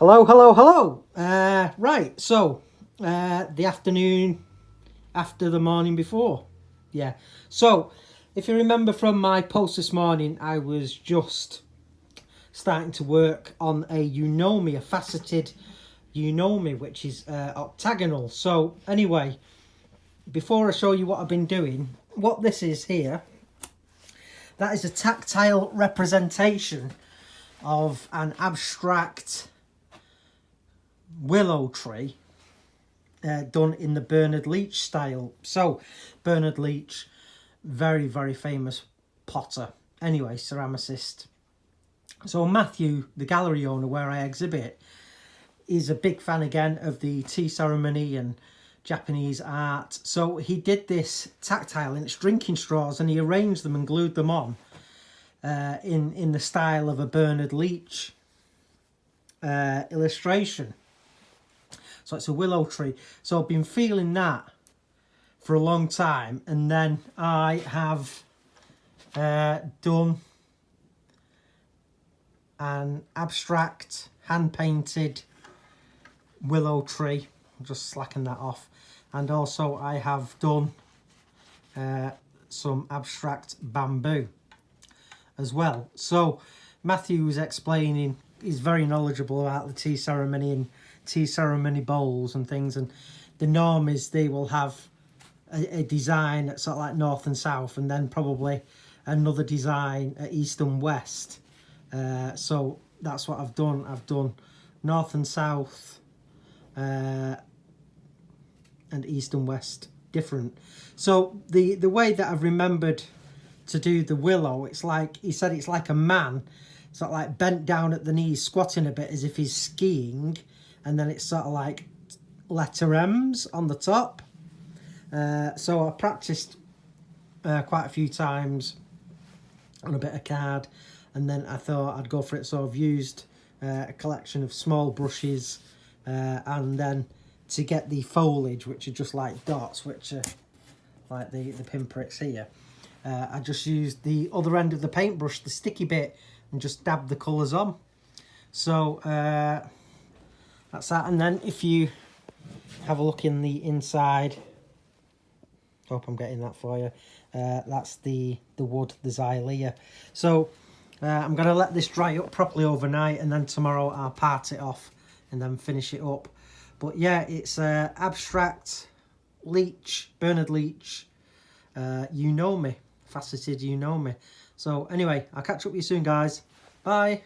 Hello, hello, hello. Right, so the afternoon after the morning before. Yeah. So, if you remember from my post this morning, I was just starting to work on a yunomi, a faceted yunomi, which is octagonal. So, anyway, before I show you what I've been doing, what this is here, that is a tactile representation of an abstract willow tree done in the Bernard Leach style. So Bernard Leach, very, very famous potter. Anyway, ceramicist. So Matthew, the gallery owner where I exhibit, is a big fan again of the tea ceremony and Japanese art. So he did this tactile in its drinking straws and he arranged them and glued them on in the style of a Bernard Leach illustration. So it's a willow tree. So I've been feeling that for a long time. And then I have done an abstract hand-painted willow tree. I'll just slacken that off. And also I have done some abstract bamboo as well. So Matthew was explaining, he's very knowledgeable about the tea ceremony and tea ceremony bowls and things, and the norm is they will have a design at sort of like north and south, and then probably another design at east and west. So that's what I've done. I've done north and south and east and west different. So the way that I've remembered to do the willow, it's like, he said it's like a man sort of like bent down at the knees, squatting a bit as if he's skiing, and then it's sort of like letter M's on the top. So I practiced quite a few times on a bit of card, and then I thought I'd go for it. So I've used a collection of small brushes, and then to get the foliage, which are just like dots, which are like the pinpricks here, I just used the other end of the paintbrush, the sticky bit, and just dabbed the colours on. So that's that. And then if you have a look in the inside, hope I'm getting that for you, that's the wood, the xylea. So I'm going to let this dry up properly overnight, and then tomorrow I'll part it off and then finish it up. But yeah, it's abstract Leach, Bernard Leach, yunomi, faceted yunomi. So anyway, I'll catch up with you soon, guys. Bye.